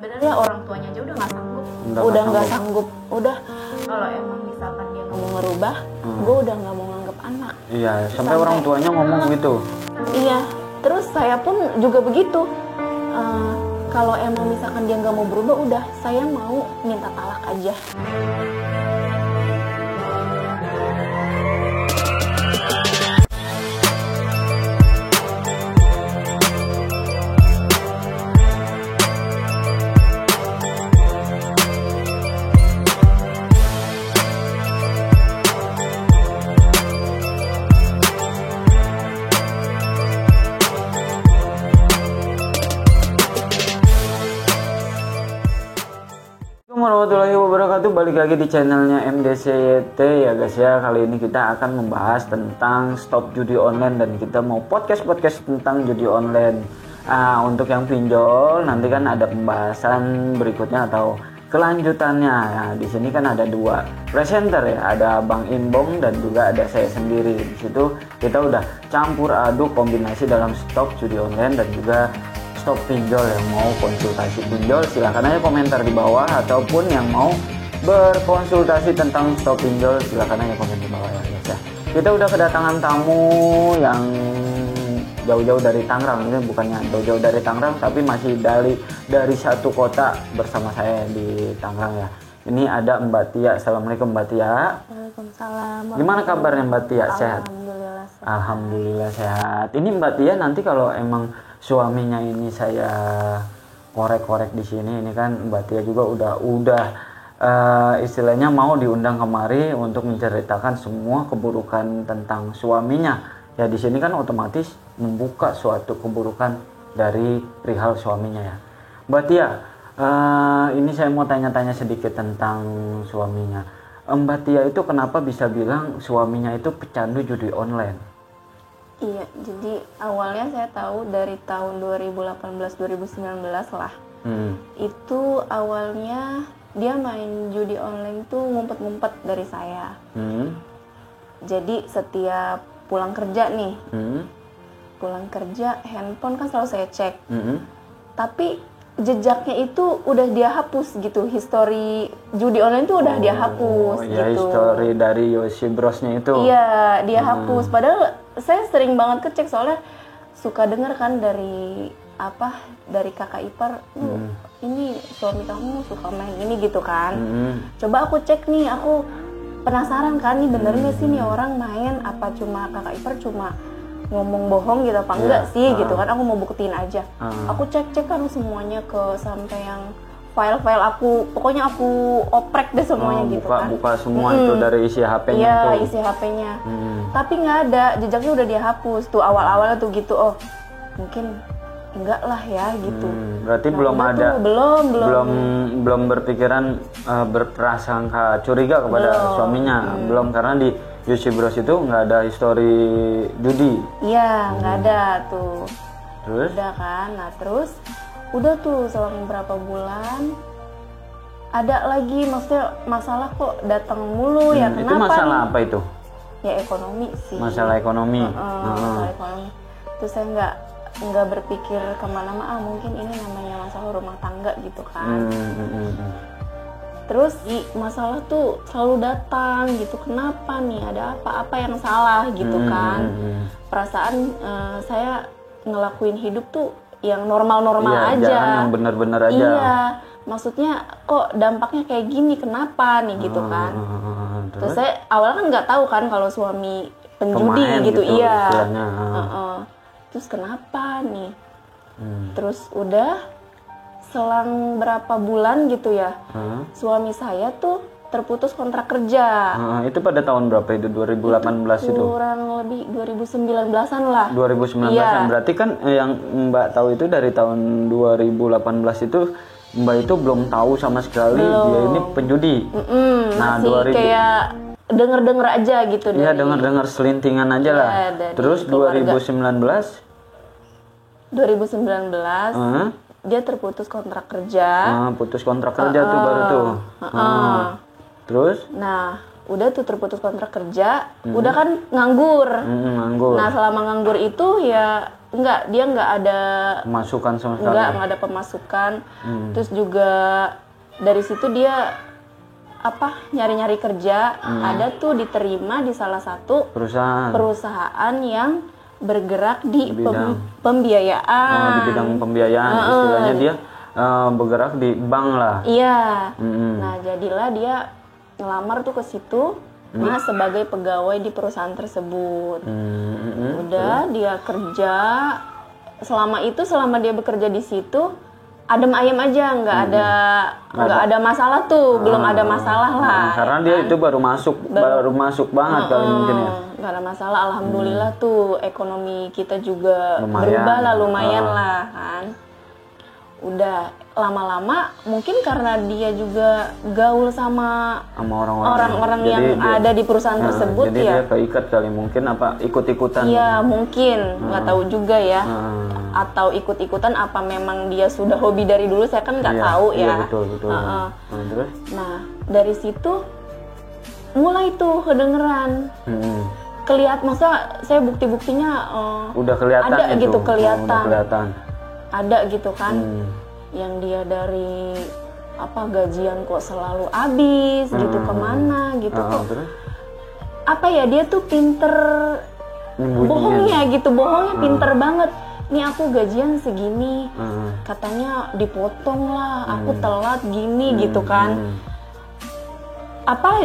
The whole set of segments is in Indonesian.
Sebenarnya orang tuanya aja udah nggak sanggup, udah kalau emang misalkan dia nggak mau ngerubah, gue udah nggak mau nganggep anak. Iya, sampai orang tuanya ngomong gitu. Iya, terus saya pun juga begitu. Kalau emang misalkan dia nggak mau berubah, udah saya mau minta talak aja. Warahmatullahi wabarakatuh. Balik lagi di channelnya MDCYT ya guys ya. Kali ini kita akan membahas tentang stop judi online dan kita mau podcast tentang judi online. Untuk yang pinjol nanti kan ada pembahasan berikutnya atau kelanjutannya. Nah, di sini kan ada dua presenter ya, ada Bang Imbong dan juga ada saya sendiri. Di situ kita udah campur aduk kombinasi dalam stop judi online dan juga stop pinjol. Yang mau konsultasi pinjol silahkan aja komentar di bawah, ataupun yang mau berkonsultasi tentang stop pinjol silahkan aja komen di bawah ya guys ya. Kita udah kedatangan tamu yang jauh-jauh dari Tangerang. Ini bukannya jauh-jauh dari Tangerang, tapi masih dari satu kota bersama saya di Tangerang ya. Ini ada Mbak Tia. Assalamualaikum Mbak Tia. Waalaikumsalam. Gimana kabarnya Mbak Tia? Sehat? Alhamdulillah sehat. Alhamdulillah sehat. Ini Mbak Tia nanti kalau emang suaminya ini saya korek-korek di sini, ini kan Mbak Tia juga udah istilahnya mau diundang kemari untuk menceritakan semua keburukan tentang suaminya. Ya di sini kan otomatis membuka suatu keburukan dari perihal suaminya ya. Mbak Tia, ini saya mau tanya-tanya sedikit tentang suaminya. Mbak Tia itu kenapa bisa bilang suaminya itu pecandu judi online? Iya, jadi awalnya saya tahu dari tahun 2018-2019 lah. Itu awalnya dia main judi online tuh ngumpet-ngumpet dari saya. Jadi setiap pulang kerja nih, pulang kerja handphone kan selalu saya cek. Tapi jejaknya itu udah dia hapus gitu, history judi online tuh udah dia hapus ya, gitu. History dari Yosi Brosnya itu. Iya, dia hapus. Padahal saya sering banget kecek, soalnya suka denger kan dari kakak ipar, ini suami kamu suka main ini gitu kan. Coba aku cek nih, aku penasaran kan nih bener nggak sih nih orang main, apa cuma kakak ipar cuma ngomong bohong gitu apa enggak sih gitu kan. Aku mau buktiin aja. Aku cek kan semuanya sampai yang file-file aku, pokoknya aku oprek deh semuanya gitu kan. Buka semua itu dari isi HP-nya. Iya, isi HP-nya. Tapi nggak ada, jejaknya udah dia hapus tuh awal-awalnya tuh gitu. Oh, mungkin enggak lah ya gitu. Berarti belum ada belum berpikiran berprasangka curiga kepada suaminya. Belum, karena di Yosi Bros itu nggak ada histori judi. Iya, nggak ada tuh. Terus? Udah kan, nah terus udah tuh selang berapa bulan ada lagi, maksudnya masalah kok datang mulu ya. Kenapa? Itu masalah nih? apa itu? Ya ekonomi sih. Masalah ekonomi. Masalah ekonomi. Terus saya nggak berpikir kemana-mana, mungkin ini namanya masalah rumah tangga gitu kan. Terus masalah tuh selalu datang gitu. Kenapa nih? Ada apa yang salah gitu kan? Perasaan saya ngelakuin hidup tuh yang normal-normal aja. Jalan yang benar-benar aja. Iya. Maksudnya kok dampaknya kayak gini? Kenapa nih gitu kan? Terus saya awalnya kan nggak tahu kan kalau suami penjudi gitu. Iya. Terus kenapa nih? Terus udah selang berapa bulan gitu ya, suami saya tuh terputus kontrak kerja. Itu pada tahun berapa itu? 2018 itu? Kurang lebih 2019-an lah. 2019-an. Iya. Berarti kan yang Mbak tahu itu dari tahun 2018 itu Mbak itu belum tahu sama sekali dia ini penjudi. Masih kayak denger-denger aja gitu. Iya, denger-denger selintingan aja lah. Terus 2019 dia terputus kontrak kerja. Putus kontrak kerja tuh baru tuh. Terus? Nah, udah tuh terputus kontrak kerja, udah kan nganggur. Nganggur. Nah, selama nganggur itu ya dia nggak ada Masukan sama sekali. nggak ada pemasukan. Terus juga dari situ dia nyari-nyari kerja, ada tuh diterima di salah satu perusahaan yang bergerak di pembiayaan. Di bidang pembiayaan, istilahnya dia bergerak di bank lah. Iya. Nah, jadilah dia ngelamar tuh ke situ. Nah, sebagai pegawai di perusahaan tersebut. Udah dia kerja selama dia bekerja di situ adem ayem aja, nggak ada masalah tuh, belum ada masalah lah. Karena ya dia kan? itu baru masuk banget kali mungkin ya. Nggak ada masalah, alhamdulillah tuh ekonomi kita juga berubah lah, lumayan lah kan. Udah lama-lama mungkin karena dia juga gaul sama orang-orang yang ada di perusahaan tersebut, jadi dia keikat kali mungkin ikut-ikutan. Iya mungkin, nggak tahu juga ya. Atau ikut-ikutan apa memang dia sudah hobi dari dulu, saya kan nggak tahu ya. Iya betul. Terus? Nah dari situ mulai tuh kedengeran. Masa saya bukti-buktinya udah kelihatan ada itu. gitu, kelihatan. Ada gitu kan, yang dia dari gajian kok selalu habis gitu, kemana gitu kok. Terus? Dia tuh pinter bohongnya pinter banget. Nih aku gajian segini, katanya dipotong lah, aku telat gini gitu kan.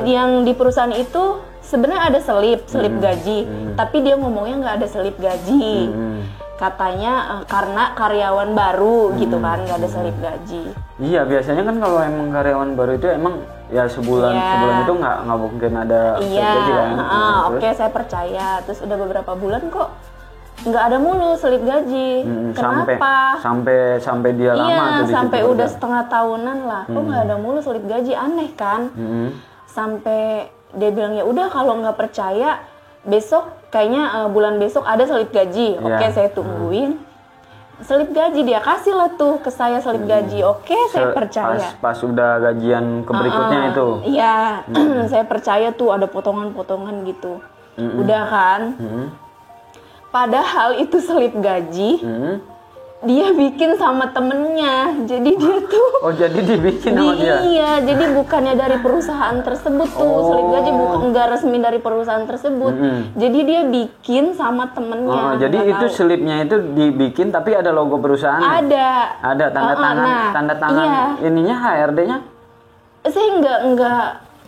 Yang di perusahaan itu sebenarnya ada selip gaji, tapi dia ngomongnya nggak ada selip gaji. Katanya karena karyawan baru gitu kan, nggak ada selip gaji. Iya, biasanya kan kalau emang karyawan baru itu emang ya sebulan itu nggak mungkin ada selip gaji kan. Oke, saya percaya. Terus udah beberapa bulan kok nggak ada mulu selip gaji. Kenapa? Sampai dia lama tuh di sampai situ udah kerja. setengah tahunan lah. Kok nggak ada mulu selip gaji, aneh kan? Sampai dia bilang ya udah kalau nggak percaya besok kayaknya bulan besok ada selip gaji. Oke, saya tungguin. Selip gaji dia kasih lah tuh ke saya selip gaji. Oke, saya percaya. Pas udah gajian ke berikutnya itu. Iya, saya percaya tuh ada potongan-potongan gitu. Udah kan? Padahal itu selip gaji. Dia bikin sama temennya, jadi dia tuh jadi dibikin sama dia? Iya, jadi bukannya dari perusahaan tersebut tuh, selip gaji nggak resmi dari perusahaan tersebut, jadi dia bikin sama temennya. Jadi itu selipnya itu dibikin tapi ada logo perusahaan? Ada tanda tangan ininya HRD-nya? Saya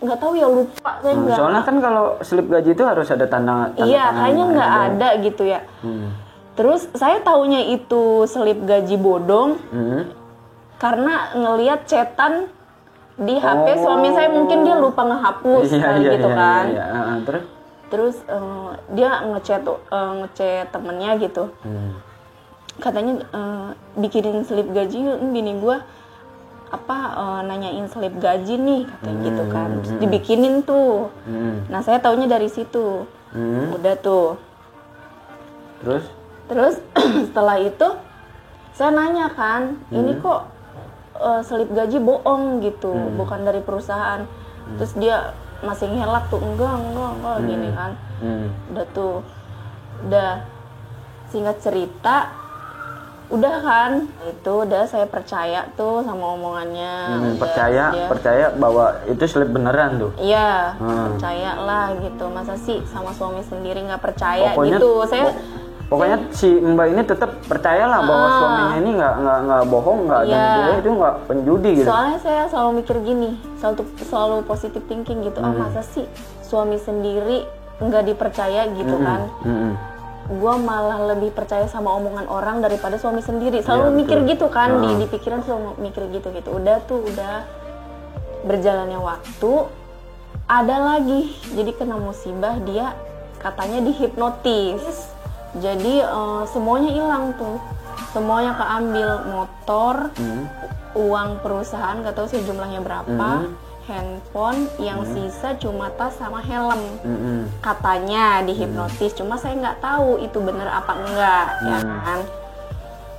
nggak tahu ya, lupa saya nggak. Soalnya kan kalau selip gaji itu harus ada tanda tangan. Iya, kayaknya nggak ada gitu ya. Terus saya taunya itu selip gaji bodong karena ngelihat chatan di HP suami saya, mungkin dia lupa ngehapus gitu kan. Terus dia ngechat temennya gitu. Katanya bikinin selip gaji yuk, bini gue nanyain selip gaji nih katanya gitu kan. Terus dibikinin tuh. Nah saya taunya dari situ. Udah tuh. Terus setelah itu saya nanya kan, ini kok selip gaji bohong gitu, bukan dari perusahaan. Terus dia masih ngelak tuh, enggak gini kan. Udah singkat cerita, udah kan, itu udah saya percaya tuh sama omongannya. Percaya bahwa itu selip beneran tuh? Iya, percaya lah gitu. Masa sih sama suami sendiri nggak percaya gitu. Pokoknya si Mbak ini tetap percayalah bahwa suaminya ini nggak bohong, dan dia itu nggak penjudi gitu. Soalnya saya selalu mikir gini, selalu positive thinking gitu. Masa sih suami sendiri nggak dipercaya gitu kan? Gua malah lebih percaya sama omongan orang daripada suami sendiri. Selalu mikir gitu kan, di pikiran selalu mikir gitu. Udah berjalannya waktu, ada lagi. Jadi kena musibah, dia katanya dihipnotis. Jadi semuanya hilang tuh, semuanya keambil, motor, uang perusahaan nggak tahu sih jumlahnya berapa, handphone, yang sisa cuma tas sama helm. Katanya dihipnotis, cuma saya nggak tahu itu bener apa enggak, ya kan.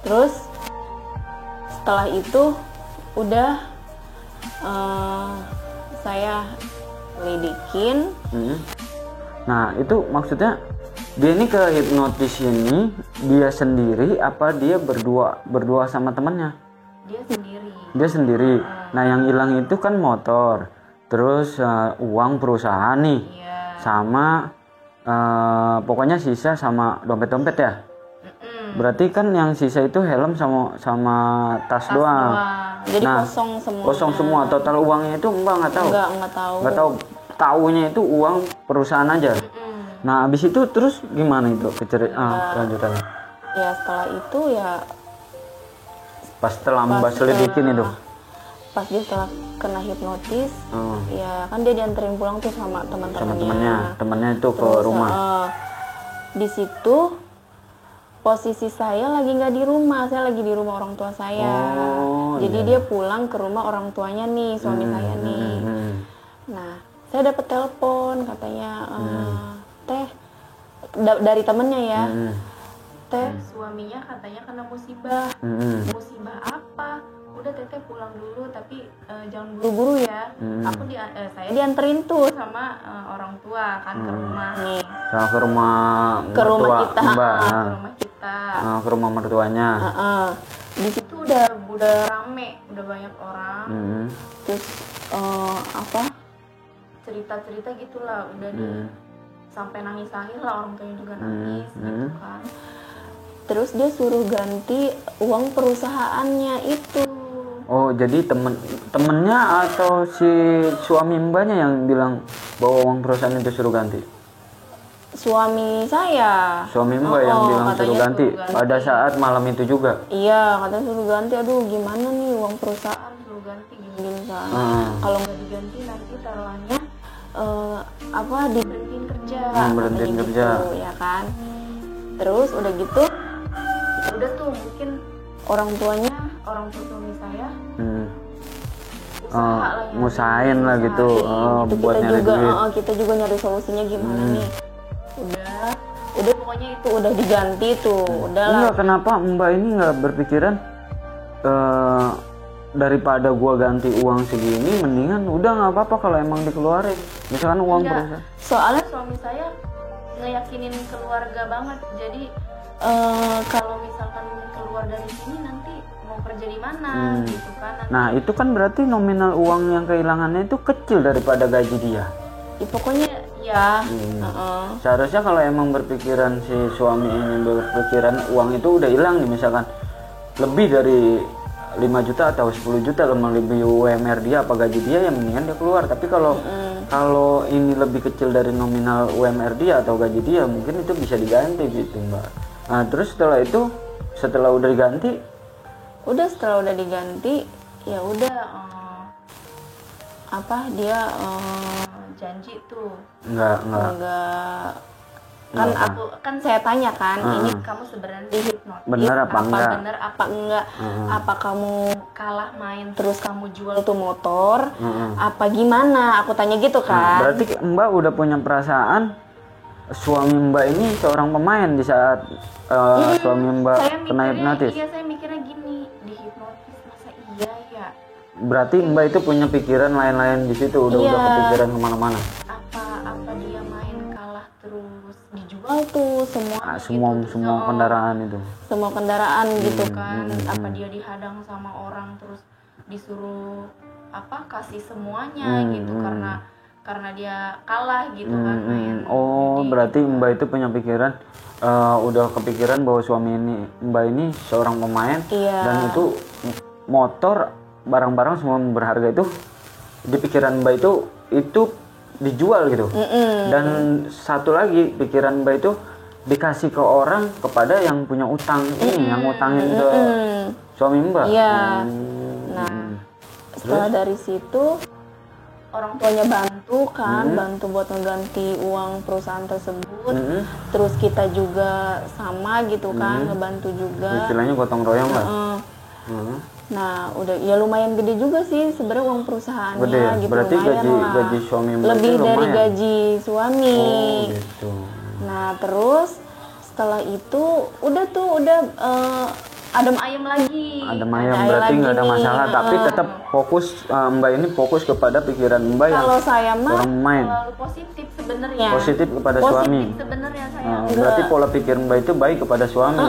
Terus setelah itu udah saya lidikin. Nah itu maksudnya Dia ini ke hipnotis ini dia sendiri apa dia berdua sama temannya? Dia sendiri. Nah, yang hilang itu kan motor. Terus uang perusahaan nih. Iya. Sama pokoknya sisa sama dompet-dompet ya. Berarti kan yang sisa itu helm sama tas doang. Jadi kosong semua. Kosong semua. Total uangnya itu Mbak nggak tahu. Nggak tahu. Nggak tahu. Taunya itu uang perusahaan aja. Nah, abis itu terus gimana itu kelanjutannya? Ya setelah itu ya. Pas setelah Mbak selidikin itu. Pas dia setelah kena hipnotis, ya kan dia dianterin pulang tuh sama teman-temannya. Temannya itu ke Terus, rumah. Di situ posisi saya lagi nggak di rumah, saya lagi di rumah orang tua saya. Jadi dia pulang ke rumah orang tuanya nih, suami saya nih. Nah, saya dapat telepon katanya, teh dari temennya ya, teh suaminya katanya kena musibah. Musibah apa? Udah teteh pulang dulu tapi jangan buru-buru ya. Saya dianterin tuh sama orang tua kan ke rumah nih. Ke rumah Ke rumah kita. Mbak. Ke rumah kita. Ke rumah mertuanya. Di situ udah rame, udah banyak orang. Terus cerita-cerita gitulah, udah sampai nangis-nangis lah, orang tuanya juga nangis gitu kan. Terus dia suruh ganti uang perusahaannya itu. Oh, jadi temennya atau si suami Mbaknya yang bilang bahwa uang perusahaan itu suruh ganti? Suami saya. Suami Mbak yang bilang suruh ganti pada saat malam itu juga? Iya, katanya suruh ganti. Aduh, gimana nih uang perusahaan suruh ganti gini-gini kan. Kalau nggak diganti nanti taruhannya diberhentiin kerja. Berhentiin kerja. Gitu, ya kan. Terus udah gitu, udah tuh mungkin orang tua suami saya ngusahain lah gitu, buat nyari duit. Kita juga nyari solusinya gimana nih. Udah pokoknya itu udah diganti tuh. Enggak, kenapa Mbak ini nggak berpikiran daripada gua ganti uang segini, mendingan udah nggak apa-apa kalau emang dikeluarin, misalkan uang perusahaan. Soalnya suami saya ngeyakinin keluarga banget, jadi kalau misalkan keluar dari sini nanti mau kerja di mana gitu kan. Nah, itu kan berarti nominal uang yang kehilangannya itu kecil daripada gaji dia. Ya, pokoknya ya. Seharusnya kalau emang berpikiran si suami ini berpikiran uang itu udah hilang nih, misalkan lebih dari 5 juta atau 10 juta melebihi UMR dia apa gaji dia, yang mendingan dia keluar. Tapi kalau ini lebih kecil dari nominal UMR dia atau gaji dia, mungkin itu bisa diganti gitu, Mbak. Nah, terus setelah udah diganti, ya udah dia janji tuh enggak kan saya tanya kan, ini kamu sebenarnya dihipnotis bener apa enggak, apa kamu kalah main terus kamu jual tuh motor, apa gimana, aku tanya gitu kan. Berarti Mbak udah punya perasaan suami Mbak ini seorang pemain di saat suami Mbak kena hipnotis. Iya, saya mikirnya gini, dihipnotis masa iya ya. Berarti Mbak itu punya pikiran lain-lain di situ, udah kepikiran kemana-mana. Apa dia main kalah terus dijual tuh semua kendaraan itu. Semua kendaraan gitu kan. Apa dia dihadang sama orang terus disuruh kasih semuanya gitu karena dia kalah gitu kan main. Berarti Mbak itu punya pikiran, udah kepikiran bahwa suami Mbak ini seorang pemain. Dan itu motor, barang-barang semua berharga itu di pikiran Mbak itu dijual gitu. Dan satu lagi pikiran Mbak itu dikasih ke orang kepada yang punya utang yang ngutangin ke suami Mbak. Nah, setelah dari situ orang tuanya bantu buat ngeganti uang perusahaan tersebut. Terus kita juga sama gitu kan, ngebantu juga. Istilahnya gotong royong lah. Nah, udah ya lumayan gede juga sih sebenarnya uang perusahaannya. Gede ya? Gitu. Berarti gaji suami Mbak lebih itu dari lumayan. gaji suami. Gitu. Nah, terus setelah itu udah adem ayem lagi. Adem ayem berarti nggak ada masalah, tapi tetap fokus Mbak ini fokus kepada pikiran Mbak yang kalau saya mah orang main. selalu positif sebenarnya. Positif kepada suami. Sebenarnya saya. Berarti pola pikir Mbak itu baik kepada suami.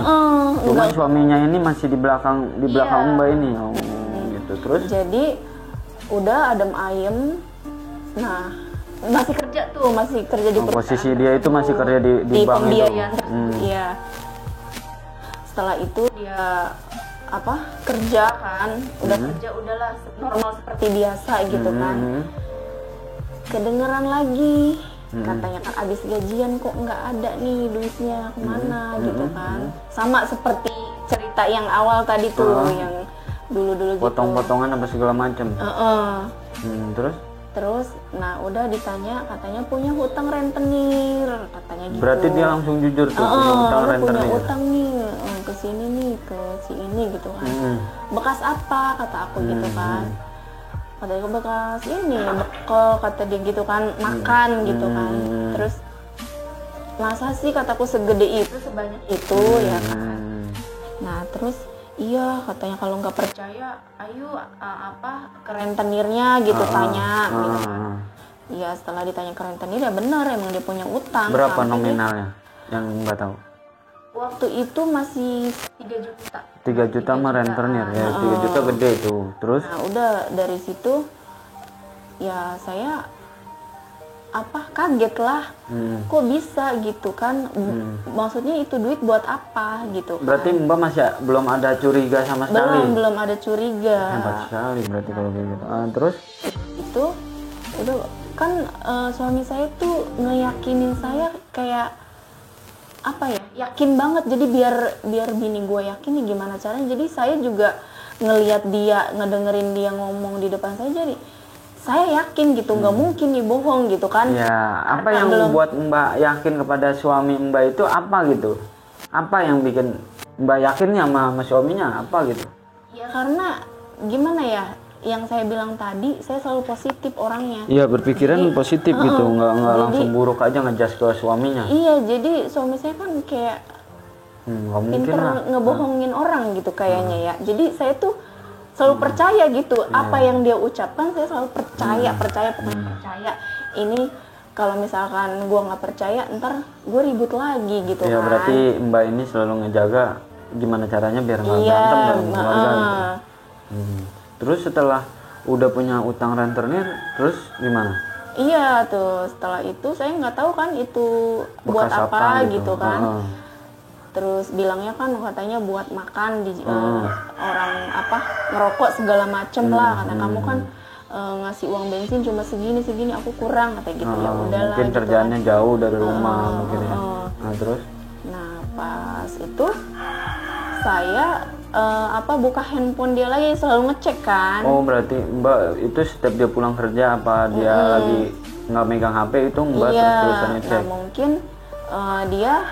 Cuman suaminya ini masih di belakang Mbak ini. Oh, gitu. Terus? Jadi udah adem ayem. Nah, masih kerja di perusahaan. Posisi dia itu masih kerja di bank itu. Iya. Setelah itu dia kerja kan, udah kerja udahlah normal seperti biasa gitu kan. Kedengeran lagi katanya kan abis gajian kok nggak ada nih duitnya kemana gitu kan. Sama seperti cerita yang awal tadi tuh yang dulu gitu. Potong-potongan apa segala macam. Terus, nah udah ditanya katanya punya hutang rentenir katanya gitu. Berarti dia langsung jujur tuh punya hutang rentenir. Punya hutang nih ke sini nih ke si ini gitu kan. Bekas apa kata aku gitu kan. Katanya bekas ini bekal kata dia gitu kan, makan gitu kan. Terus masa sih kataku segede itu sebanyak itu ya kan. Nah terus iya katanya kalau nggak percaya ayo ke rentenirnya gitu tanya gitu kan. Iya setelah ditanya ke rentenir ya benar emang dia punya utang. Berapa nominalnya yang Mbak tahu? Waktu itu masih 3 juta. 3 juta mah rentenir ya, 3 juta gede tuh. Terus? Nah udah dari situ ya saya kaget lah. Kok bisa gitu kan. Maksudnya itu duit buat apa gitu kan. Berarti Mbak masih belum ada curiga sama sekali? Belum ada curiga. Hebat sekali berarti kalau kayak gitu. Terus? Itu udah kan suami saya tuh ngeyakinin saya kayak yakin banget. Jadi biar bini gue yakin nih gimana caranya. Jadi saya juga ngelihat dia, ngedengerin dia ngomong di depan saya, jadi saya yakin gitu, nggak mungkin nih bohong gitu kan. Ya, apa yang membuat Mbak yakin kepada suami Mbak itu apa gitu? Apa yang bikin Mbak yakinnya sama suaminya apa gitu? Ya karena gimana ya, yang saya bilang tadi, saya selalu positif orangnya. Iya, berpikiran positif gitu, nggak langsung buruk aja ngejudge ke suaminya. Iya, jadi suami saya kan kayak pinter ngebohongin orang gitu kayaknya ya. Jadi saya tuh selalu percaya gitu, apa yang dia ucapkan saya selalu percaya, pokoknya percaya. Ini kalau misalkan gue nggak percaya, ntar gue ribut lagi gitu kan. Berarti Mbak ini selalu ngejaga gimana caranya biar nggak berantem dalam keluarga. Terus setelah udah punya utang rentenir, terus gimana? Iya tuh, setelah itu saya nggak tahu kan itu buat apa gitu kan. Terus bilangnya kan katanya buat makan di orang ngerokok segala macem lah, karena kamu kan ngasih uang bensin cuma segini aku kurang katanya gitu. Ya udahlah mungkin gitu kerjaannya kan jauh dari rumah mungkin ya. Terus pas itu saya buka handphone dia lagi, selalu ngecek kan. Oh berarti Mbak itu setiap dia pulang kerja apa dia lagi nggak megang HP itu Mbak terus-terusan ngecek? Nah, mungkin dia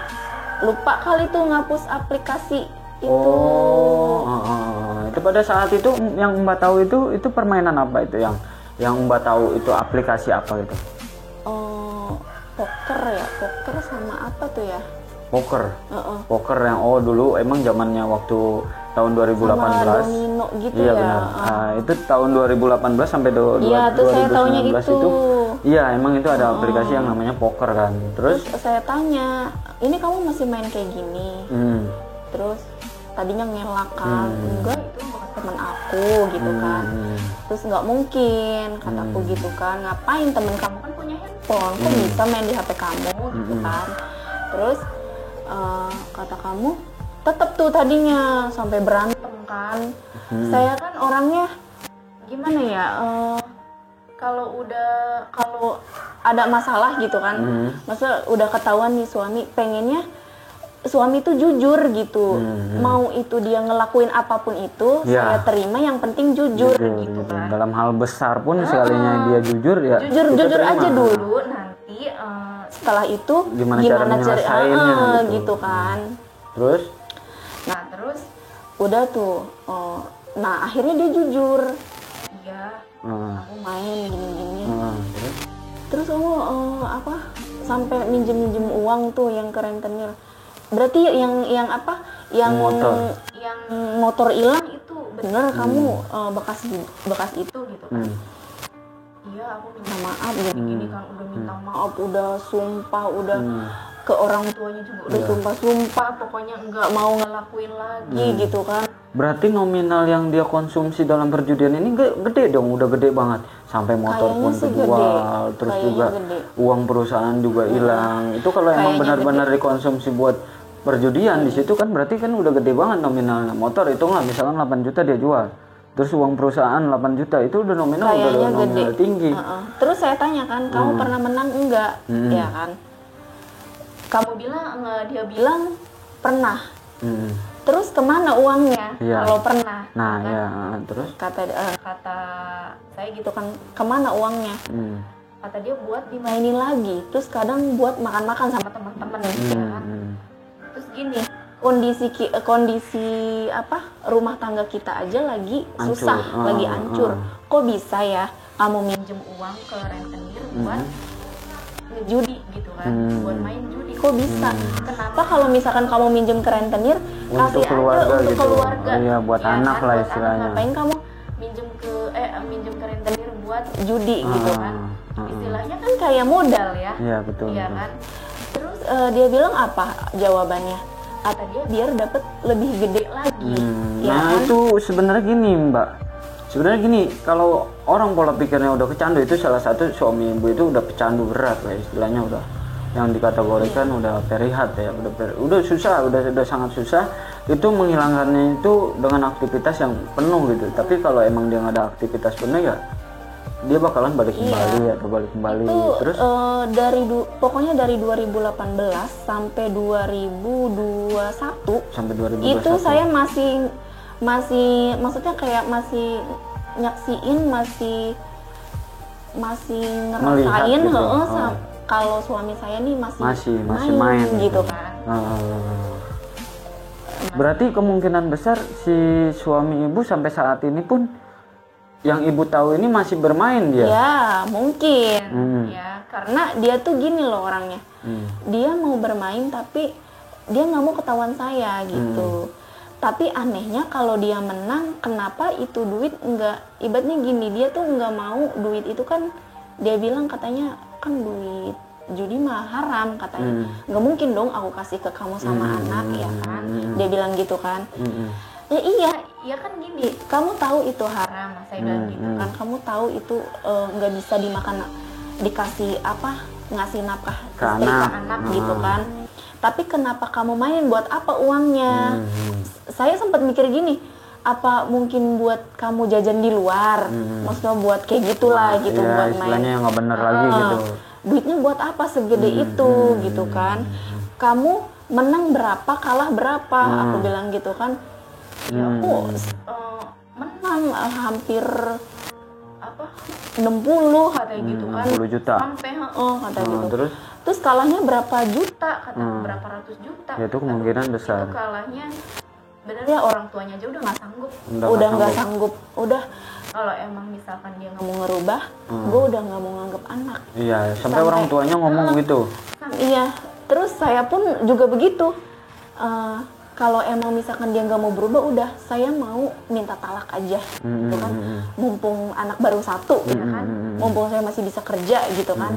lupa kali tuh ngapus aplikasi itu. Itu pada saat itu yang Mbak tahu itu permainan apa itu yang Mbak tahu itu aplikasi apa gitu? Poker sama apa tuh ya? Poker. Poker yang dulu emang zamannya waktu tahun 2018. Sama domino gitu iya, ya. Benar. Itu tahun 2018 sampai 2019 itu. Iya, emang itu ada aplikasi yang namanya poker kan. Terus saya tanya, ini kamu masih main kayak gini? Terus tadinya ngelak kan, enggak itu bukan teman aku gitu kan. Terus nggak mungkin kataku gitu kan, ngapain temen kamu kan punya handphone, kok bisa main di HP kamu gitu kan. Terus kata kamu tetep tuh tadinya sampai berantem kan. Saya kan orangnya gimana ya, kalau ada masalah gitu kan, maksudnya udah ketahuan nih suami, pengennya suami itu jujur gitu. Mau itu dia ngelakuin apapun itu, saya terima, yang penting jujur gitu kan. Dalam hal besar pun sekalinya dia jujur ya. Jujur aja dulu, nanti setelah itu gimana cara gitu kan. Terus? Nah terus udah tuh, nah akhirnya dia jujur. Iya, aku main gini-gini. Terus kamu sampai minjem uang tuh yang ke rentenir. Berarti yang motor hilang itu bener kamu bekas itu gitu kan. iya aku minta maaf gini kan, udah minta maaf, udah sumpah, udah ke orang tuanya juga udah sumpah pokoknya nggak mau ngelakuin lagi gitu kan. Berarti nominal yang dia konsumsi dalam perjudian ini gede dong, udah gede banget. Sampai motor Kayaknya pun sih kejual, terus Kayaknya juga gede. uang perusahaan juga hilang. Itu kalau emang Kayaknya benar-benar dikonsumsi buat perjudian di situ kan berarti kan udah gede banget nominalnya. Motor itu nggak, misalkan 8 juta dia jual. Terus uang perusahaan 8 juta itu udah nominal, Kayaknya udah nominal gede. tinggi. Terus saya tanya kan, kamu pernah menang enggak? Ya kan. Kamu bilang, dia bilang pernah. Terus kemana uangnya? Iya. Kalau pernah. Nah, kan? ya, terus Kata saya gitu kan, kemana uangnya? Kata dia buat dimainin lagi. Terus kadang buat makan-makan sama teman-teman ya kan. Terus gini, kondisi apa rumah tangga kita aja lagi susah, lagi hancur. Kok bisa ya kamu minjem uang ke rentenir buat ngejudi gitu kan, buat main judi? Kok bisa? Kenapa kalau misalkan kamu minjem ke rentenir kasih keluarga aja untuk gitu. keluarga? Iya, buat ya anak kan? lah Buat istilahnya. anak. Ngapain kamu minjem ke rentenir buat judi gitu kan? Istilahnya kan kayak modal ya. Iya, betul. Iya kan? Terus dia bilang apa jawabannya? Kata dia biar dapat lebih gede lagi. Ya Nah kan? itu sebenarnya gini Mbak, sebenarnya gini, kalau orang pola pikirnya udah kecandu itu salah satu suami ibu itu udah pecandu berat lah istilahnya, udah yang dikategorikan udah perihat ya, udah susah, udah sangat susah itu menghilangkannya itu dengan aktivitas yang penuh gitu. Tapi kalau emang dia nggak ada aktivitas penuh ya dia bakalan balik kembali atau balik kembali. Itu terus pokoknya dari 2018 sampai 2021 sampai 2021 itu saya masih maksudnya kayak masih nyaksiin, masih ngerasain gitu. kalau suami saya nih masih main gitu kan. Berarti kemungkinan besar si suami ibu sampai saat ini pun yang ibu tahu ini masih bermain dia? Ya mungkin ya, karena dia tuh gini loh orangnya, dia mau bermain tapi dia nggak mau ketahuan saya gitu. Tapi anehnya kalau dia menang, kenapa itu duit nggak, ibaratnya gini, dia tuh nggak mau duit itu kan, dia bilang katanya kan duit judi mah haram katanya, nggak mungkin dong aku kasih ke kamu sama anak ya kan, dia bilang gitu kan. Ya iya kan gini, kamu tahu itu haram, saya bilang gitu kan, kamu tahu itu nggak bisa dimakan, dikasih apa, ngasih nafkah ke anak gitu kan. Tapi kenapa kamu main, buat apa uangnya? Saya sempat mikir gini, apa mungkin buat kamu jajan di luar, maksudnya buat kayak gitulah gitu, ya, buat istilahnya main. yang nggak bener lagi gitu. Duitnya buat apa segede itu gitu kan? Kamu menang berapa, kalah berapa? Aku bilang gitu kan. Ya aku menang hampir apa 60 katanya gitu kan, 60 juta sampai kata gitu. Terus kalahnya berapa juta kata, berapa ratus juta ya, itu kemungkinan besar itu kalahnya. Bener ya, orang tuanya aja udah nggak sanggup, Udah nggak sanggup, udah kalau emang misalkan dia nggak mau ngerubah, gue udah nggak mau nganggep anak. Iya, sampai orang tuanya ngomong gitu. Iya, terus saya pun juga begitu. Kalau emang misalkan dia nggak mau berubah, udah saya mau minta talak aja, gitu kan. Mumpung anak baru satu, ya kan. Mumpung saya masih bisa kerja, gitu kan.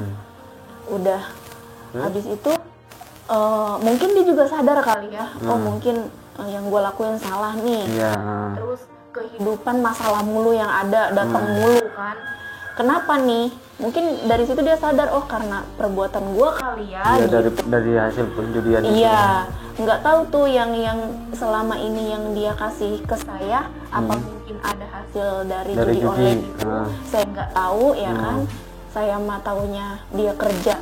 Udah, habis itu mungkin dia juga sadar kali ya. Oh mungkin yang gue lakuin salah nih. Terus kehidupan masalah mulu yang ada, datang mulu kan. Kenapa nih? Mungkin dari situ dia sadar, oh karena perbuatan gue kali ya. Iya, gitu. dari hasil penjudian itu. Iya, nggak tahu tuh yang selama ini yang dia kasih ke saya, apa mungkin ada hasil dari judi online itu. Saya nggak tahu ya kan. Saya mah taunya dia kerja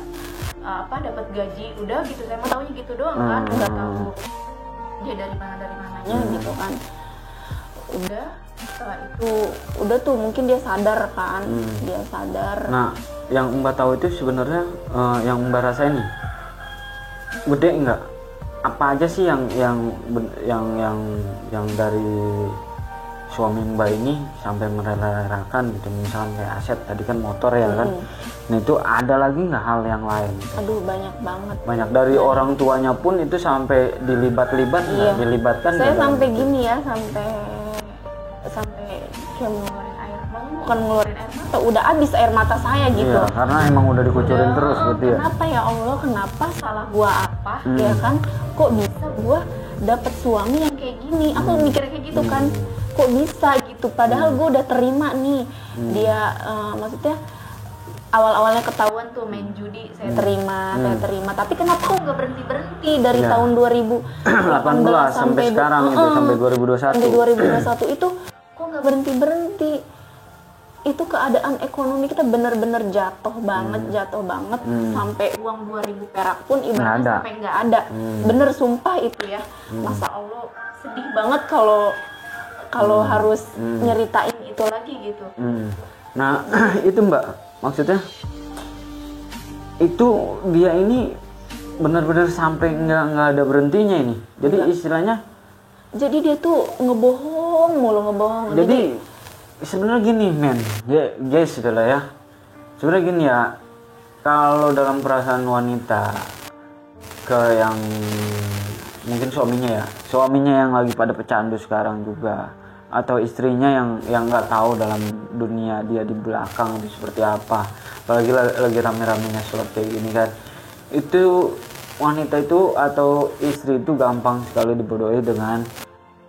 dapat gaji, udah gitu. Saya mah taunya gitu doang kan, nggak tahu dia dari mananya gitu kan. Udah, setelah itu udah tuh mungkin dia sadar kan, dia sadar. Nah, yang Mbak tahu itu sebenarnya yang Mbak rasain nih gede nggak? Apa aja sih yang dari suami Mbak ini sampai merelakan gitu, misalnya kayak aset tadi kan motor ya kan. Nah itu ada lagi nggak hal yang lain? Aduh banyak banget. Banyak dari orang tuanya pun itu sampai dilibat-libat, dilibatkan. Saya sampai gini ya, sampai kayak ngeluarin air bukan ngeluarin air mata, udah habis air mata saya gitu. Iya, karena emang udah dikucurin terus gitu ya. Kenapa ya Allah, kenapa salah gua apa ya kan? Kok bisa gua dapet suami yang kayak gini? Aku mikir kayak gitu kan. Kok bisa gitu? Padahal gua udah terima nih. Dia maksudnya awal-awalnya ketahuan tuh main judi, saya terima. Tapi kenapa kok nggak berhenti dari tahun 2018 sampai sekarang itu sampai 2021. Sampai 2021 itu kok nggak berhenti. Itu keadaan ekonomi kita benar-benar jatuh banget sampai uang 2.000 perak pun ibaratnya sampai nggak ada. Bener sumpah itu ya. Masa Allah sedih banget kalau harus nyeritain itu lagi gitu. Nah itu Mbak, maksudnya itu dia ini benar-benar sampai nggak ada berhentinya ini. Jadi istilahnya. Jadi dia tuh ngebohong mulu. Jadi sebenarnya gini men, guys adalah ya. Sebenarnya gini ya, kalau dalam perasaan wanita ke yang mungkin suaminya yang lagi pada pecandu sekarang juga, atau istrinya yang nggak tahu dalam dunia dia di belakang itu seperti apa, apalagi lagi rame-ramenya sholat kayak gini kan, itu wanita itu atau istri itu gampang sekali dibodohi dengan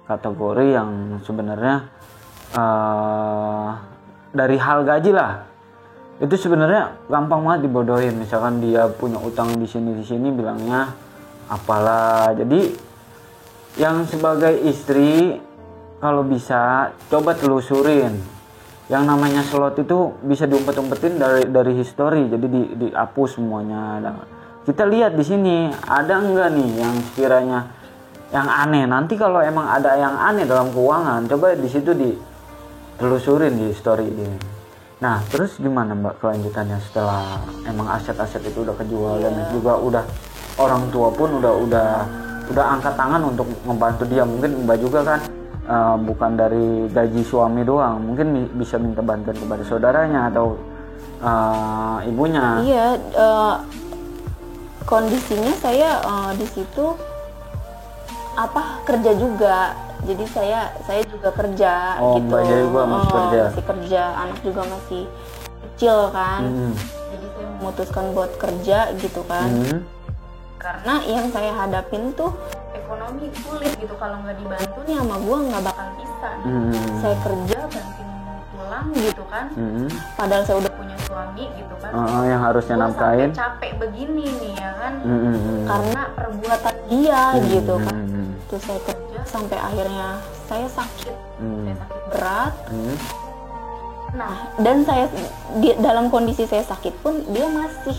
kategori yang sebenarnya dari hal gaji lah. Itu sebenarnya gampang banget dibodohin. Misalkan dia punya utang di sini bilangnya apalah. Jadi yang sebagai istri kalau bisa coba telusurin. Yang namanya slot itu bisa diumpet-umpetin dari histori. Jadi dihapus semuanya. Kita lihat di sini ada enggak nih yang sekiranya yang aneh. Nanti kalau emang ada yang aneh dalam keuangan, coba di situ ditelusurin di story ini. Nah, terus gimana Mbak kelanjutannya setelah emang aset-aset itu udah kejual dan juga udah orang tua pun udah angkat tangan untuk membantu dia. Mungkin Mbak juga kan bukan dari gaji suami doang, mungkin bisa minta bantuan kepada saudaranya atau ibunya. Iya, kondisinya saya di situ kerja juga, jadi saya juga kerja gitu. Mbak juga masih kerja, anak juga masih kecil kan. Jadi saya memutuskan buat kerja gitu kan. Karena yang saya hadapin tuh ekonomi sulit gitu, kalau nggak dibantu nih sama gue nggak bakal bisa. Saya kerja banting tulang gitu kan. Padahal saya udah punya suami gitu kan. Yang harusnya nafkahin. Capek begini nih ya kan. Karena perbuatan dia gitu kan. Terus saya kerja sampai akhirnya saya sakit. Saya sakit berat. Nah, dan saya dalam kondisi saya sakit pun dia masih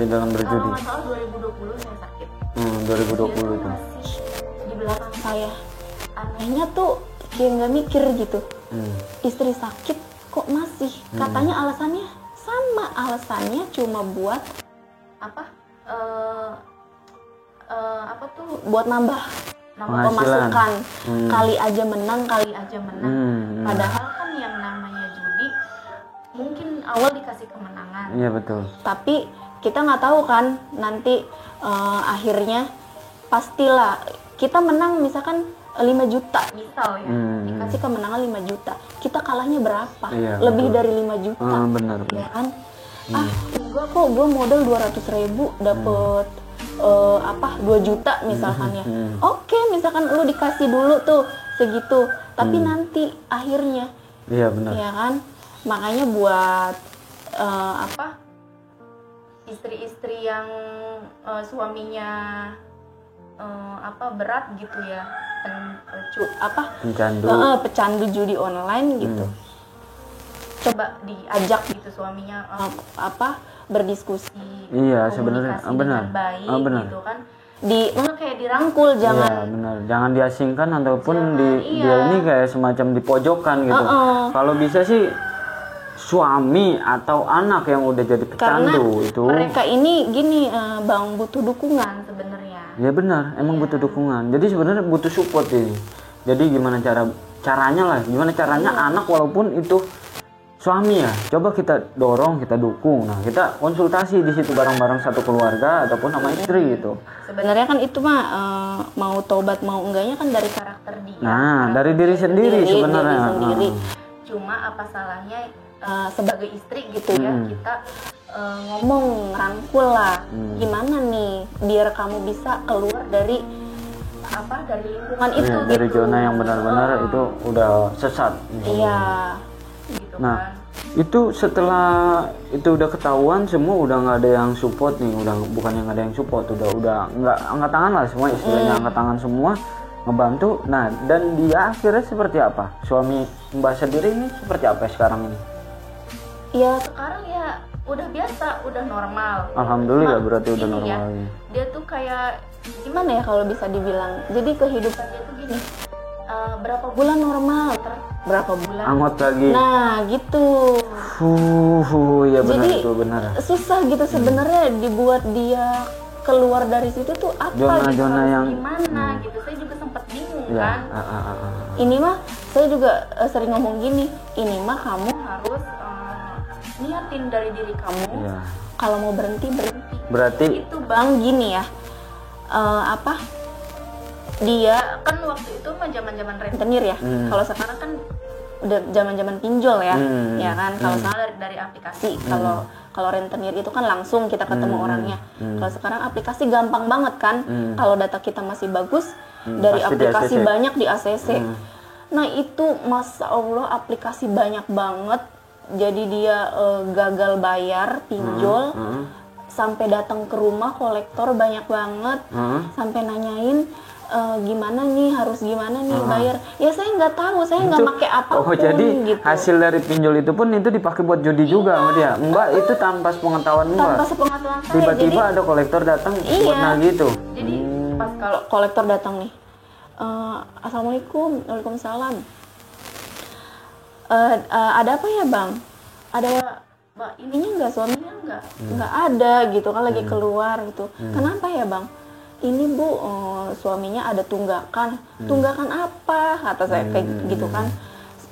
dalam berjudi. Kalau nggak salah 2020 saya sakit. 2020 dia itu. Masih di belakang saya. Anehnya tuh kayak nggak mikir gitu. Istri sakit kok masih. Katanya alasannya sama, alasannya cuma buat buat nambah pemasukan. Kali aja menang. Padahal kan yang namanya judi mungkin awal dikasih kemenangan. Iya betul. Tapi kita nggak tahu kan nanti akhirnya pastilah kita menang misalkan 5 juta misal ya, dikasih kemenangan 5 juta, kita kalahnya berapa? Iya, lebih betul. dari 5 juta. Benar. Ya kan? Enggak kok, gue modal 200.000 dapet 2 juta misalkan ya. Oke, misalkan lu dikasih dulu tuh segitu, tapi nanti akhirnya iya benar. ya kan? Makanya buat istri-istri yang suaminya berat gitu ya, pecandu judi online gitu. Coba diajak gitu suaminya berdiskusi, iya sebenarnya dengan baik gitu kan. Kayak dirangkul, jangan. Iya benar, jangan diasingkan ataupun dia ini kayak semacam dipojokkan gitu. Kalau bisa sih suami atau anak yang udah jadi pecandu. Karena itu mereka ini gini Bang, butuh dukungan sebenarnya. Ya benar, emang butuh dukungan. Jadi sebenarnya butuh support ini. Jadi gimana caranya anak walaupun itu suami ya, coba kita dorong, kita dukung. Nah, kita konsultasi di situ bareng-bareng satu keluarga ataupun sama istri gitu. Sebenarnya kan itu mah mau tobat mau enggaknya kan dari karakter dia. Nah, dari diri sendiri sebenarnya. Cuma apa salahnya sebagai istri gitu ya, kita ngomong, rangkul lah, gimana nih biar kamu bisa keluar dari lingkungan itu Iya, dari gitu. zona yang benar-benar itu udah sesat. Iya, gitu Nah, kan. itu setelah itu udah ketahuan semua, udah nggak ada yang support nih, udah bukan yang ada yang support, udah nggak angkat tangan lah semua, istilahnya angkat tangan semua, ngebantu. Nah, dan dia akhirnya seperti apa? Suami Mbak sendiri ini seperti apa sekarang ini? Ya sekarang ya udah biasa, udah normal. Alhamdulillah, Cuma berarti udah gini normal ya, lagi. dia tuh kayak gimana ya kalau bisa dibilang. Jadi kehidupan dia tuh gini. Berapa bulan normal, berapa bulan. Angot lagi. Nah, gitu. Ya benar, Jadi itu benar. susah gitu sebenarnya dibuat dia keluar dari situ tuh apa gitu, Zona-zona harus yang gimana gitu. Saya juga sempat bingung ya. kan. Ini mah saya juga sering ngomong gini, ini mah kamu harus niatin dari diri kamu. Ya. Kalau mau berhenti. Berarti Itu Bang gini ya. Dia kan waktu itu mah zaman-zaman rentenir ya. Kalau sekarang kan udah zaman-zaman pinjol ya. Ya kan. Kalau sekarang dari aplikasi. Kalau rentenir itu kan langsung kita ketemu orangnya. Kalau sekarang aplikasi gampang banget kan. Kalau data kita masih bagus, dari pasti aplikasi di ACC. banyak di ACC. Nah, itu Masya Allah aplikasi banyak banget. Jadi dia gagal bayar pinjol. Sampai datang ke rumah kolektor banyak banget. Sampai nanyain gimana nih, harus gimana nih bayar. Ya saya nggak tahu, saya nggak pakai apapun. Oh, jadi gitu. hasil dari pinjol itu pun itu dipakai buat judi juga sama dia. Mbak, itu tanpa sepengetahuan Mbak. Tanpa sepengetahuan saya. Tiba-tiba Jadi ada kolektor datang buat nagih itu. Jadi pas kalau kolektor datang nih, Assalamualaikum, Waalaikumsalam. Ada apa ya Bang? Ada Mbak ininya nggak, suaminya nggak ada gitu kan, lagi keluar gitu. Kenapa ya Bang? Ini Bu, suaminya ada tunggakan. Tunggakan apa? Kata saya kayak gitu kan.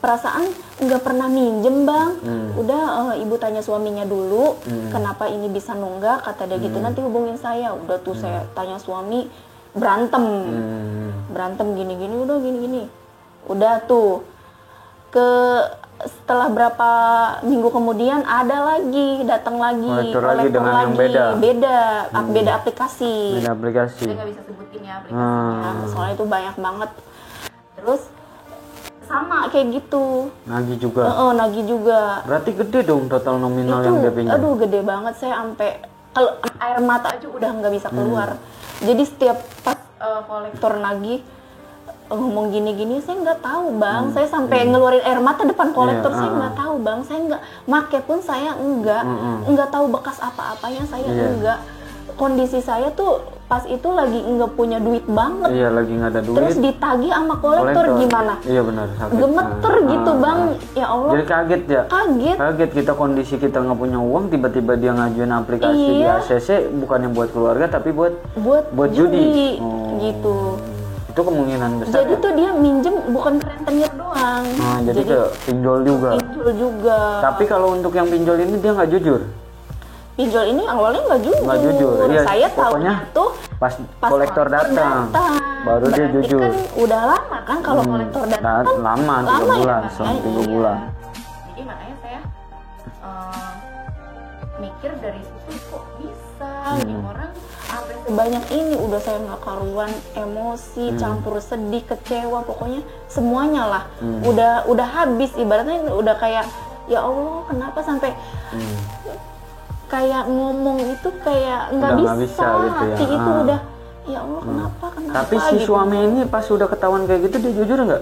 Perasaan nggak pernah minjem Bang. Udah ibu tanya suaminya dulu, kenapa ini bisa nunggak? Kata dia gitu, nanti hubungin saya. Udah tuh saya tanya suami, berantem gini-gini, udah gini-gini. Udah tuh setelah berapa minggu kemudian datang lagi kolektor dengan yang beda aplikasi. Beda aplikasi. Saya nggak bisa sebutin ya aplikasinya, soalnya itu banyak banget. Terus sama kayak gitu. Nagih juga. Nagih juga. Berarti gede dong total nominal Itu, yang dia pinjam. aduh gede banget, saya sampai kalau air mata aja udah nggak bisa keluar. Jadi setiap pas kolektor nagih ngomong gini-gini, saya nggak tahu Bang. Saya sampai ngeluarin air mata depan kolektor. Saya nggak tahu Bang. Saya nggak make pun, saya nggak tahu bekas apa-apanya, saya enggak. Kondisi saya tuh pas itu lagi nggak punya duit banget. Iya, lagi nggak ada duit. Terus ditagih sama kolektor gimana? Iya benar, sakit. Gemeter gitu Bang. Ya Allah. Jadi kaget ya? Kaget kita, kondisi kita nggak punya uang, tiba-tiba dia ngajuin aplikasi di ACC, bukannya buat keluarga tapi buat judi. Gitu. Itu kemungkinan besar. Jadi tuh dia minjem bukan ke rentenir doang. Nah, jadi ke pinjol juga. Tapi kalau untuk yang pinjol ini dia nggak jujur. Pinjol ini awalnya nggak jujur. Iya, Saya pokoknya tahunya tuh pas kolektor datang, baru dia jujur. Kan udah lama kan kalau kolektor datang. Lama, 3 bulan, sampai 3 bulan. Jadi makanya saya mikir dari situ, kok bisa nih orang sampai sebanyak ini. Udah saya nggak karuan, emosi, campur sedih, kecewa, pokoknya semuanya lah. Udah habis, ibaratnya udah kayak ya Allah kenapa sampai kayak ngomong itu kayak nggak bisa gitu ya. Hati itu udah ya Allah kenapa. Tapi si gitu. suami ini pas udah ketahuan kayak gitu dia jujur nggak?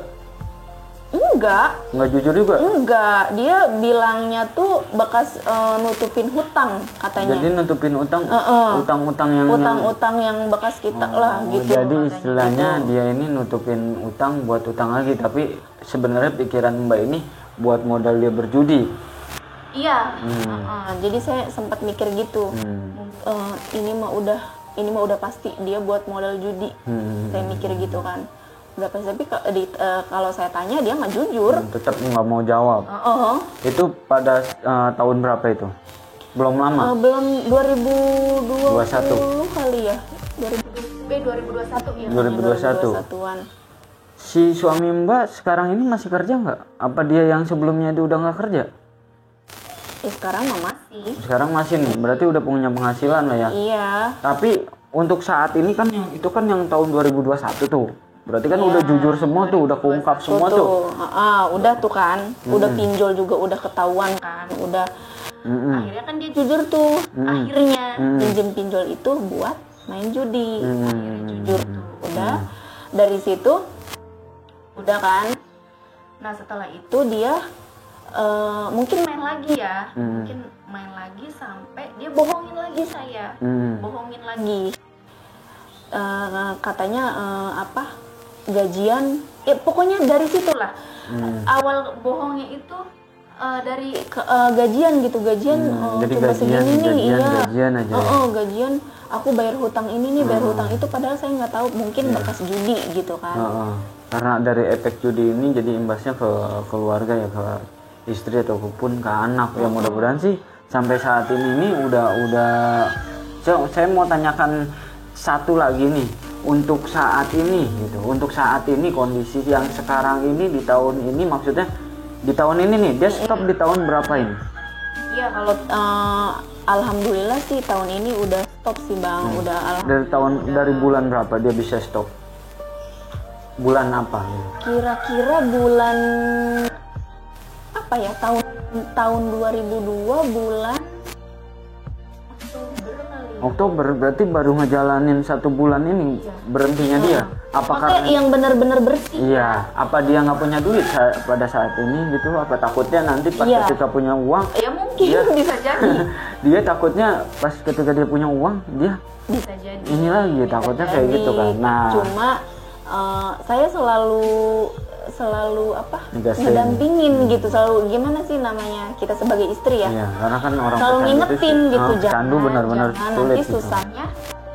Nggak Jujur juga? Enggak, dia bilangnya tuh bekas nutupin hutang katanya. Jadi nutupin utang-utang yang bekas kita lah gitu. Jadi istilahnya dia ini nutupin utang buat utang lagi, tapi sebenarnya pikiran Mbak ini buat modal dia berjudi. Iya. Jadi saya sempat mikir gitu. Ini mah udah pasti dia buat modal judi. Saya mikir gitu kan. Udah pasti, tapi kalau saya tanya dia nggak jujur. Tetap nggak mau jawab. Itu pada tahun berapa itu? Belum lama? Belum 2020 kali ya. 2021 ya. 2021. Si suami Mbak sekarang ini masih kerja nggak? Apa dia yang sebelumnya itu udah nggak kerja? Sekarang mah masih. Sekarang masih nih, berarti udah punya penghasilan lah ya. Iya. Tapi untuk saat ini kan yang itu kan yang tahun 2021 tuh. Berarti kan udah jujur semua tuh, udah keungkap semua tuh. Udah tuh kan, udah pinjol juga udah ketahuan kan, udah. Akhirnya kan dia jujur tuh, akhirnya pinjem pinjol itu buat main judi. Akhirnya jujur tuh, udah dari situ, udah kan. Nah setelah itu dia mungkin main lagi ya, mungkin main lagi sampai dia bohongin lagi saya, bohongin lagi. Katanya gajian, pokoknya dari situlah awal bohongnya itu dari gajian gitu, jadi coba segini nih, gajian aja. Gajian, aku bayar hutang ini nih, bayar hutang itu, padahal saya nggak tahu, mungkin bekas judi gitu kan. Karena dari efek judi ini jadi imbasnya ke keluarga ya, ke istri ataupun ke anak. Ya mudah-mudahan sih sampai saat ini udah saya mau tanyakan satu lagi nih, untuk saat ini gitu, untuk saat ini kondisi yang sekarang ini di tahun ini, maksudnya di tahun ini nih dia stop di tahun berapa ini? Iya kalau alhamdulillah sih tahun ini udah stop sih Bang, dari bulan berapa dia bisa stop? Bulan apa? Kira-kira bulan apa ya, tahun 2002 bulan Oktober, berarti baru ngejalanin 1 bulan ini berhentinya dia. Apa karena yang benar-benar bersih? Iya, apa dia nggak punya duit pada saat ini gitu? Apa takutnya nanti pas ketika punya uang? Ya mungkin bisa jadi. Dia takutnya pas ketika dia punya uang dia bisa jadi. Ini lagi takutnya kayak gitu kan. Nah, cuma saya selalu ngedampingin gitu, selalu gimana sih namanya, kita sebagai istri ya. Iya, karena kan orang selalu ngingetin gitu, candu benar-benar sulit nanti gitu. susahnya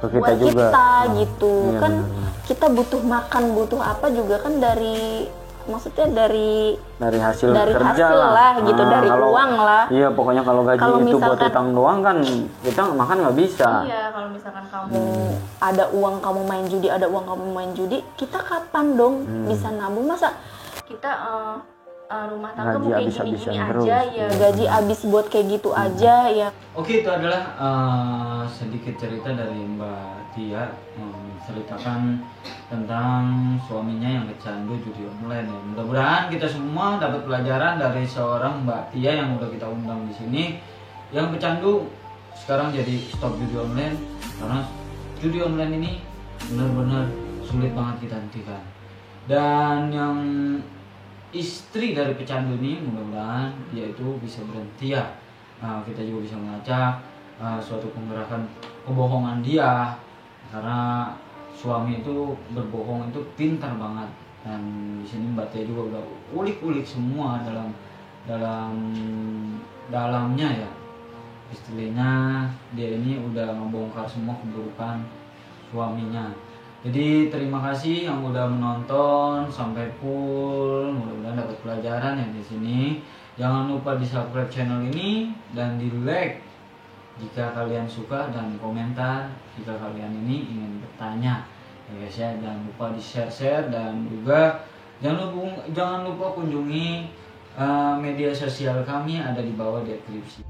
ke kita buat juga kita gitu. Iya, kan benar. Kita butuh makan, butuh apa juga kan dari, maksudnya dari hasil dari kerja hasil lah gitu, dari uang lah. Iya, pokoknya kalau gaji itu buat utang doang kan kita makan nggak bisa. Iya, kalau misalkan kamu ada uang kamu main judi, ada uang kamu main judi, kita kapan dong bisa nabung? Masa kita rumah tangga mau kayak gini-gini aja ya, gaji habis buat kayak gitu aja ya. Oke, itu adalah sedikit cerita dari Mbak Tia, menceritakan tentang suaminya yang kecandu judi online ya. Mudah-mudahan kita semua dapat pelajaran dari seorang Mbak Tia yang udah kita undang di sini, yang pecandu sekarang jadi stop judi online, karena judi online ini benar-benar sulit banget kita hentikan. Dan yang istri dari pecandu ini mudah-mudahan dia itu bisa berhenti ya. Kita juga bisa melacak suatu penggerakan kebohongan dia, karena suami itu berbohong itu pintar banget. Dan di sini Mbak Tia juga udah ulik-ulik semua dalamnya ya. Istilahnya dia ini udah membongkar semua keburukan suaminya. Jadi terima kasih yang udah menonton sampai full. Mudah-mudahan dapat pelajaran ya di sini. Jangan lupa di subscribe channel ini dan di like jika kalian suka, dan komentar jika kalian ini ingin bertanya. Ya guys ya, jangan lupa di share dan juga jangan lupa kunjungi media sosial kami, ada di bawah deskripsi.